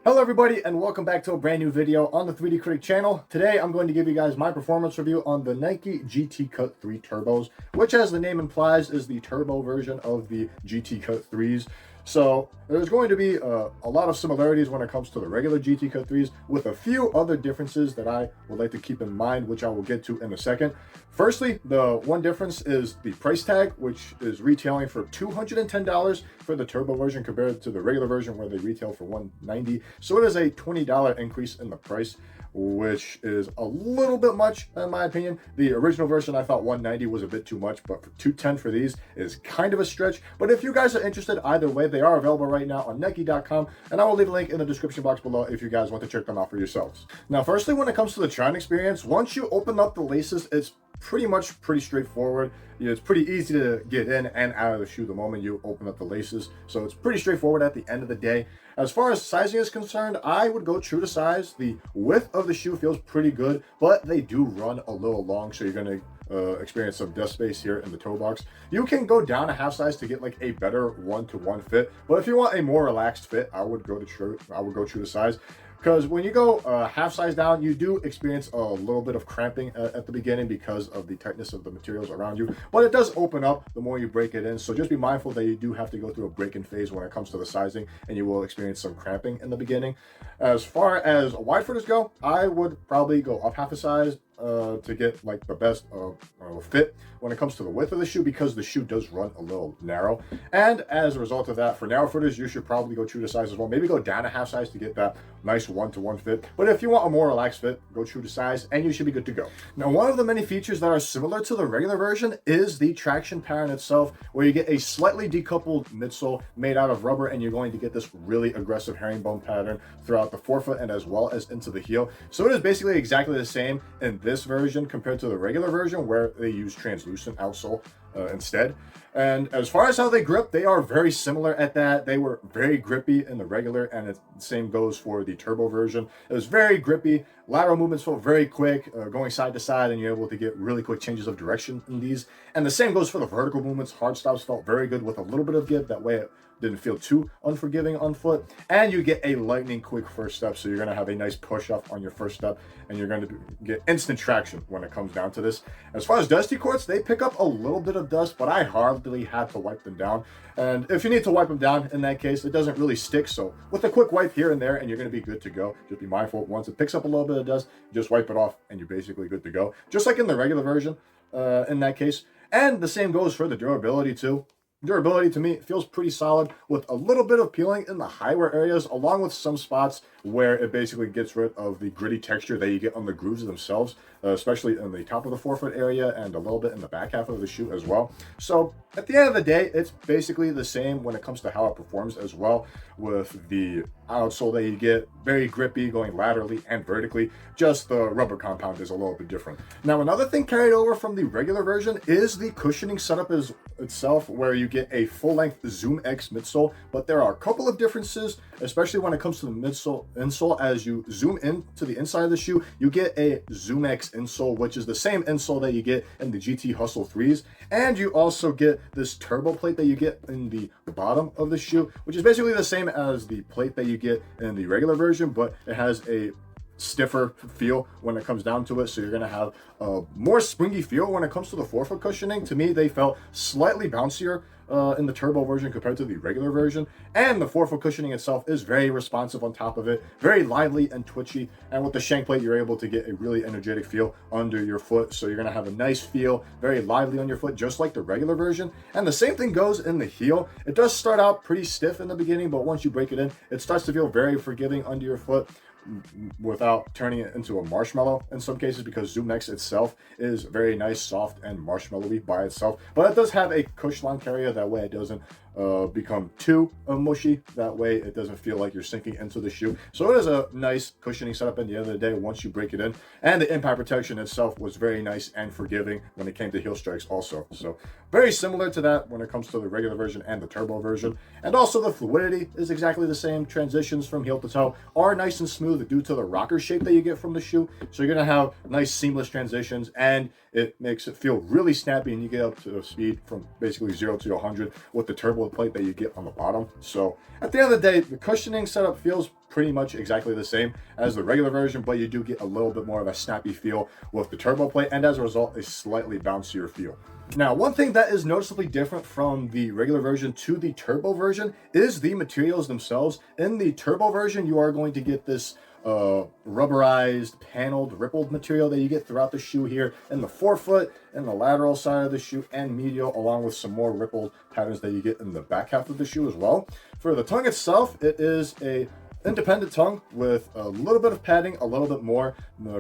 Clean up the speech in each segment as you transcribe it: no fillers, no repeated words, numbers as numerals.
Hello everybody and welcome back to a brand new video on the 3D Critic channel. Today I'm going to give you guys my performance review on the Nike GT Cut 3 Turbos, which as the name implies is the turbo version of the GT Cut 3s. So there's going to be a lot of similarities when it comes to the regular GT Cut 3s with a few other differences that I would like to keep in mind, which I will get to in a second. Firstly, the one difference is the price tag, which is retailing for $210 for the turbo version compared to the regular version where they retail for $190. So it is a $20 increase in the price, which is a little bit much in my opinion. The original version I thought $190 was a bit too much, but for $210 for these is kind of a stretch. But if you guys are interested, either way, they are available right now on Nike.com, and I will leave a link in the description box below if you guys want to check them out for yourselves. Now, firstly, when it comes to the trying experience, once you open up the laces, it's pretty straightforward. It's pretty easy to get in and out of the shoe the moment you open up the laces, so it's pretty straightforward at the end of the day. As far as sizing is concerned, I would go true to size. The width of the shoe feels pretty good, but they do run a little long, so you're going to experience some desk space here in the toe box. You can go down a half size to get like a better one-to-one fit, but if you want a more relaxed fit, I would go true to size. Because when you go half size down, you do experience a little bit of cramping at the beginning because of the tightness of the materials around you. But it does open up the more you break it in. So just be mindful that you do have to go through a break-in phase when it comes to the sizing, and you will experience some cramping in the beginning. As far as wide footers go, I would probably go up half a size to get like the best fit when it comes to the width of the shoe, because the shoe does run a little narrow. And as a result of that, for narrow footers, you should probably go true to size as well. Maybe go down a half size to get that nice one-to-one fit. But if you want a more relaxed fit, go true to size and you should be good to go. Now, one of the many features that are similar to the regular version is the traction pattern itself, where you get a slightly decoupled midsole made out of rubber, and you're going to get this really aggressive herringbone pattern throughout the forefoot and as well as into the heel. So it is basically exactly the same in this version compared to the regular version, where they use translucent outsole instead. And as far as how they grip, they are very similar at that. They were very grippy in the regular, and the same goes for the turbo version. It was very grippy. Lateral movements felt very quick, going side to side, and you're able to get really quick changes of direction in these. And the same goes for the vertical movements. Hard stops felt very good with a little bit of give. That way it didn't feel too unforgiving on foot. And you get a lightning quick first step, so you're going to have a nice push up on your first step, and you're going to get instant traction when it comes down to this. As far as dusty courts, they pick up a little bit of dust, but I hardly had to wipe them down. And if you need to wipe them down, in that case, it doesn't really stick. So with a quick wipe here and there, and you're going to be good to go. Just be mindful, once it picks up a little bit of dust, just wipe it off and you're basically good to go. Just like in the regular version in that case. And the same goes for the durability too. Durability to me feels pretty solid, with a little bit of peeling in the high-wear areas, along with some spots where it basically gets rid of the gritty texture that you get on the grooves themselves, especially in the top of the forefoot area and a little bit in the back half of the shoe as well. So at the end of the day, it's basically the same when it comes to how it performs as well, with the outsole that you get very grippy going laterally and vertically. Just the rubber compound is a little bit different. Now, another thing carried over from the regular version is the cushioning setup itself, where you get a full-length Zoom X midsole, but there are a couple of differences, especially when it comes to the insole. As you zoom in to the inside of the shoe, you get a Zoom X insole, which is the same insole that you get in the GT Hustle 3s, and you also get this turbo plate that you get in the bottom of the shoe, which is basically the same as the plate that you get in the regular version, but it has a stiffer feel when it comes down to it. So you're going to have a more springy feel when it comes to the forefoot cushioning. To me, they felt slightly bouncier in the turbo version compared to the regular version, and the forefoot cushioning itself is very responsive on top of it, very lively and twitchy. And with the shank plate, you're able to get a really energetic feel under your foot, so you're going to have a nice feel, very lively on your foot, just like the regular version. And the same thing goes in the heel. It does start out pretty stiff in the beginning, but once you break it in, it starts to feel very forgiving under your foot, without turning it into a marshmallow in some cases, because Zoom X itself is very nice, soft, and marshmallowy by itself. But it does have a cush line carrier, that way it doesn't become too mushy. That way it doesn't feel like you're sinking into the shoe. So it is a nice cushioning setup at the end of the day once you break it in. And the impact protection itself was very nice and forgiving when it came to heel strikes also. So very similar to that when it comes to the regular version and the turbo version. And also the fluidity is exactly the same. Transitions from heel to toe are nice and smooth due to the rocker shape that you get from the shoe. So you're going to have nice seamless transitions, and it makes it feel really snappy, and you get up to speed from basically 0 to 100 with the turbo plate that you get on the bottom. So at the end of the day, the cushioning setup feels pretty much exactly the same as the regular version, but you do get a little bit more of a snappy feel with the turbo plate, and as a result, a slightly bouncier feel. Now, one thing that is noticeably different from the regular version to the turbo version is the materials themselves. In the turbo version, you are going to get this rubberized, paneled, rippled material that you get throughout the shoe here in the forefoot, in the lateral side of the shoe, and medial, along with some more rippled patterns that you get in the back half of the shoe as well. For the tongue itself, it is a independent tongue with a little bit of padding, a little bit more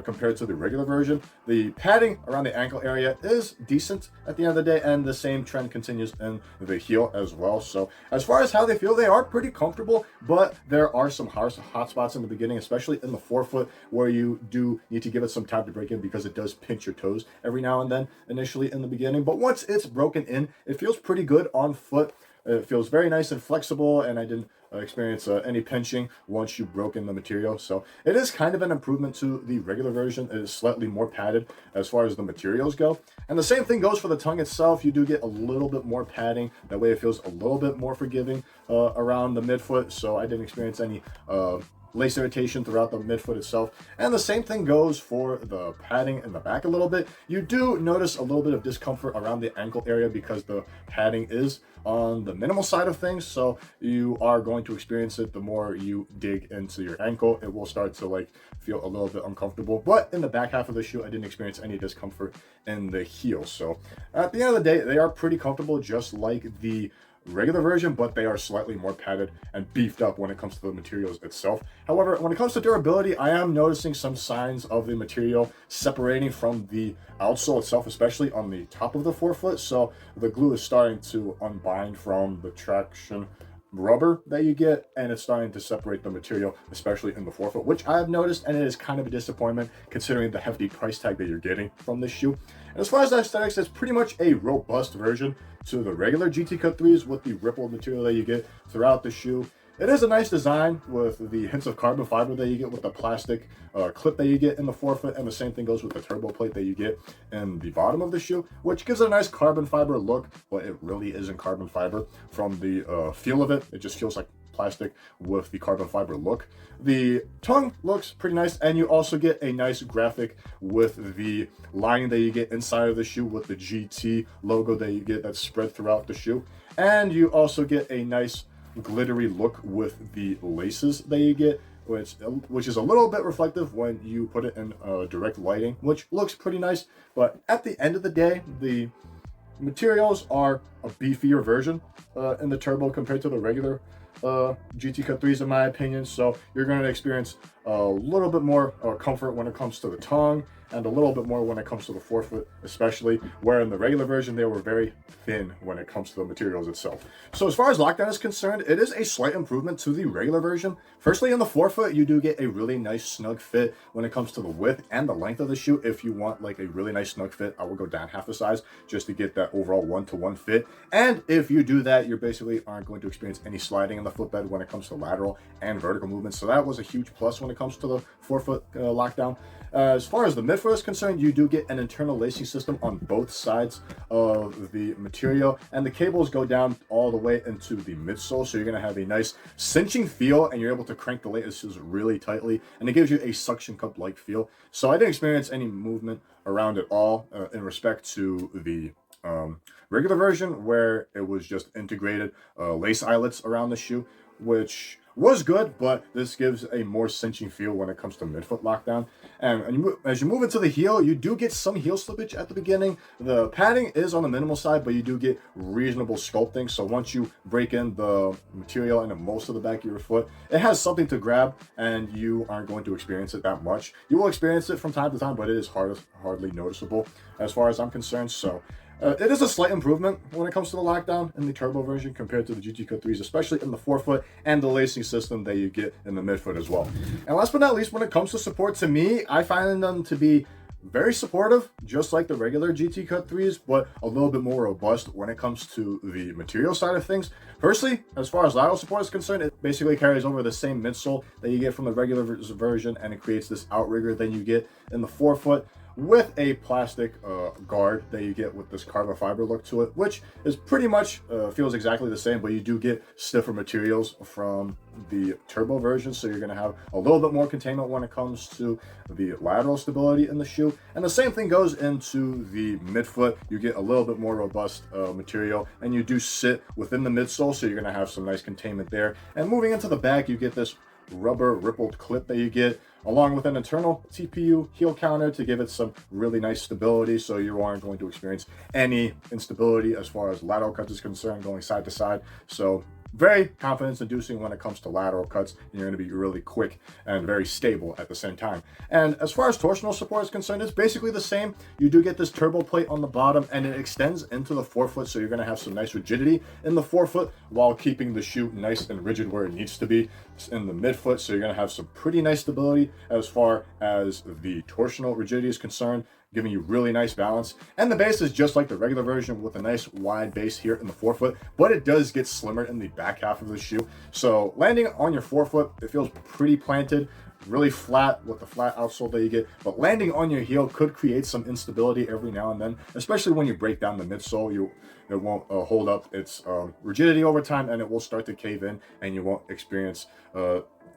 compared to the regular version. The padding around the ankle area is decent at the end of the day, and the same trend continues in the heel as well. So as far as how they feel, they are pretty comfortable, but there are some hot spots in the beginning, especially in the forefoot, where you do need to give it some time to break in because it does pinch your toes every now and then initially in the beginning. But once it's broken in, it feels pretty good on foot. It feels very nice and flexible, and I didn't experience any pinching once you broke in the material. So it is kind of an improvement to the regular version. It is slightly more padded as far as the materials go. And the same thing goes for the tongue itself. You do get a little bit more padding. That way it feels a little bit more forgiving around the midfoot. So I didn't experience any lace irritation throughout the midfoot itself. And the same thing goes for the padding in the back a little bit. You do notice a little bit of discomfort around the ankle area because the padding is on the minimal side of things, so you are going to experience it the more you dig into your ankle. It will start to like feel a little bit uncomfortable, but in the back half of the shoe I didn't experience any discomfort in the heel. So at the end of the day, they are pretty comfortable, just like the regular version, but they are slightly more padded and beefed up when it comes to the materials itself. However, when it comes to durability, I am noticing some signs of the material separating from the outsole itself, especially on the top of the forefoot. So the glue is starting to unbind from the traction rubber that you get, and it's starting to separate the material, especially in the forefoot, which I have noticed, and it is kind of a disappointment considering the hefty price tag that you're getting from this shoe. And as far as the aesthetics, it's pretty much a robust version to the regular GT Cut 3s with the rippled material that you get throughout the shoe. It is a nice design with the hints of carbon fiber that you get with the plastic clip that you get in the forefoot, and the same thing goes with the turbo plate that you get in the bottom of the shoe, which gives it a nice carbon fiber look, but it really isn't carbon fiber from the feel of it. It just feels like plastic with the carbon fiber look. The tongue looks pretty nice, and you also get a nice graphic with the lining that you get inside of the shoe with the GT logo that you get that's spread throughout the shoe, and you also get a nice glittery look with the laces that you get, which is a little bit reflective when you put it in direct lighting, which looks pretty nice. But at the end of the day, the materials are a beefier version in the turbo compared to the regular GT Cut 3s, in my opinion. So you're going to experience a little bit more comfort when it comes to the tongue, and a little bit more when it comes to the forefoot, especially, where in the regular version they were very thin when it comes to the materials itself. So as far as lockdown is concerned, it is a slight improvement to the regular version. Firstly, in the forefoot, you do get a really nice snug fit when it comes to the width and the length of the shoe. If you want like a really nice snug fit, I will go down half the size just to get that overall 1-to-1 fit. And if you do that, you basically aren't going to experience any sliding in the footbed when it comes to lateral and vertical movements. So that was a huge plus when it comes to the forefoot lockdown. As far as the midfoot is concerned, you do get an internal lacing system on both sides of the material, and the cables go down all the way into the midsole, so you're going to have a nice cinching feel, and you're able to crank the laces really tightly, and it gives you a suction cup like feel. So I didn't experience any movement around at all in respect to the regular version, where it was just integrated lace eyelets around the shoe, which was good, but this gives a more cinching feel when it comes to midfoot lockdown. And as you move into the heel, you do get some heel slippage at the beginning. The padding is on the minimal side, but you do get reasonable sculpting. So once you break in the material into most of the back of your foot, it has something to grab, and you aren't going to experience it that much. You will experience it from time to time, but it is hardly noticeable as far as I'm concerned. So it is a slight improvement when it comes to the lockdown in the turbo version compared to the GT Cut 3s, especially in the forefoot and the lacing system that you get in the midfoot as well. And last but not least, when it comes to support, to me, I find them to be very supportive, just like the regular GT Cut 3s, but a little bit more robust when it comes to the material side of things. Firstly, as far as lateral support is concerned, it basically carries over the same midsole that you get from the regular version, and it creates this outrigger that you get in the forefoot. with a plastic guard that you get with this carbon fiber look to it, which is pretty much feels exactly the same, but you do get stiffer materials from the turbo version, so you're going to have a little bit more containment when it comes to the lateral stability in the shoe. And the same thing goes into the midfoot. You get a little bit more robust material, and you do sit within the midsole, so you're going to have some nice containment there. And moving into the back, you get this rubber rippled clip that you get along with an internal TPU heel counter to give it some really nice stability, so you aren't going to experience any instability as far as lateral cuts is concerned going side to side. So very confidence inducing when it comes to lateral cuts, and you're going to be really quick and very stable at the same time. And as far as torsional support is concerned, it's basically the same. You do get this turbo plate on the bottom, and it extends into the forefoot, so you're going to have some nice rigidity in the forefoot while keeping the shoe nice and rigid where it needs to be in the midfoot. So you're going to have some pretty nice stability as far as the torsional rigidity is concerned, giving you really nice balance. And the base is just like the regular version with a nice wide base here in the forefoot, but it does get slimmer in the back half of the shoe. So landing on your forefoot, it feels pretty planted, really flat with the flat outsole that you get, but landing on your heel could create some instability every now and then, especially when you break down the midsole. It won't hold up its rigidity over time, and it will start to cave in, and you won't experience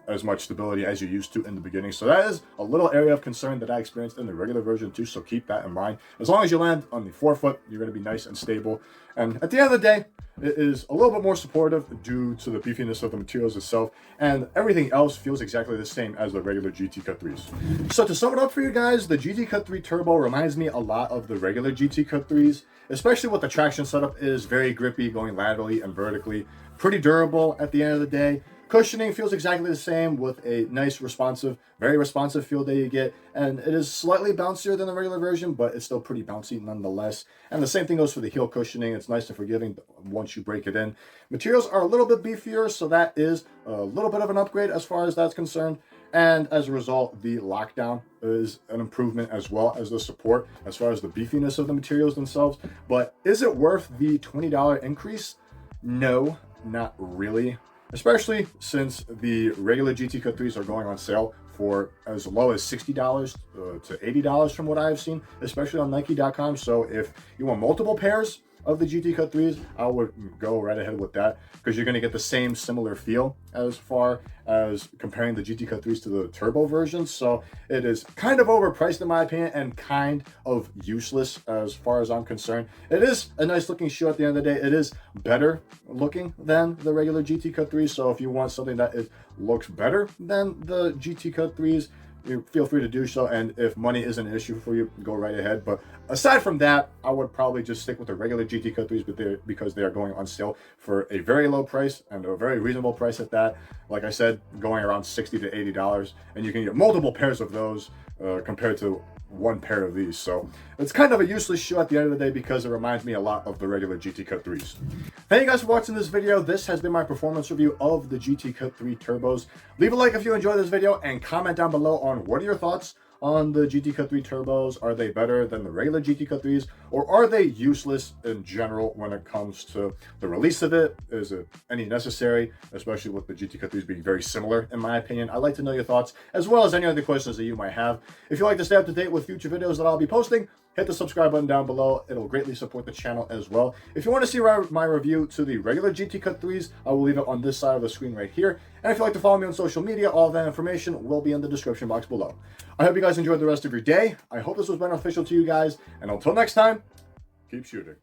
as much stability as you used to in the beginning. So that is a little area of concern that I experienced in the regular version too, so keep that in mind. As long as you land on the forefoot, you're going to be nice and stable, and at the end of the day, it is a little bit more supportive due to the beefiness of the materials itself, and everything else feels exactly the same as the regular GT Cut 3s. So to sum it up for you guys, the GT Cut 3 Turbo reminds me a lot of the regular GT Cut 3s, especially with the traction setup. It is very grippy going laterally and vertically, pretty durable at the end of the day. Cushioning feels exactly the same with a nice responsive, very responsive feel that you get, and it is slightly bouncier than the regular version, but it's still pretty bouncy nonetheless. And the same thing goes for the heel cushioning. It's nice and forgiving once you break it in. Materials are a little bit beefier, so that is a little bit of an upgrade as far as that's concerned. And as a result, the lockdown is an improvement as well as the support as far as the beefiness of the materials themselves. But is it worth the $20 increase? No, not really. Especially since the regular GT Cut 3s are going on sale for as low as $60 to $80 from what I have seen, especially on Nike.com. So if you want multiple pairs of the GT Cut 3s, I would go right ahead with that, because you're going to get the same similar feel as far as comparing the GT Cut 3s to the turbo versions. So it is kind of overpriced in my opinion, and kind of useless as far as I'm concerned. It is a nice looking shoe at the end of the day. It is better looking than the regular GT Cut 3s. So if you want something that looks better than the GT Cut 3s, you feel free to do so, and if money isn't an issue for you, go right ahead. But aside from that, I would probably just stick with the regular GT Cut 3s, because they are going on sale for a very low price, and a very reasonable price at that. Like I said, going around $60 to $80, and you can get multiple pairs of those compared to one pair of these. So it's kind of a useless shoe at the end of the day, because it reminds me a lot of the regular GT Cut 3s. Thank you guys for watching this video. This has been my performance review of the GT Cut 3 Turbos. Leave a like if you enjoyed this video, and comment down below on what are your thoughts on the GT Cut 3 Turbos. Are they better than the regular GT Cut 3s, or are they useless in general when it comes to the release of it? Is it any necessary, especially with the GT Cut 3s being very similar in my opinion? I'd like to know your thoughts, as well as any other questions that you might have. If you'd like to stay up to date with future videos that I'll be posting, hit the subscribe button down below. It'll greatly support the channel as well. If you want to see my review to the regular GT Cut 3s, I will leave it on this side of the screen right here. And if you'd like to follow me on social media, all of that information will be in the description box below. I hope you guys enjoyed the rest of your day. I hope this was beneficial to you guys. And until next time, keep shooting.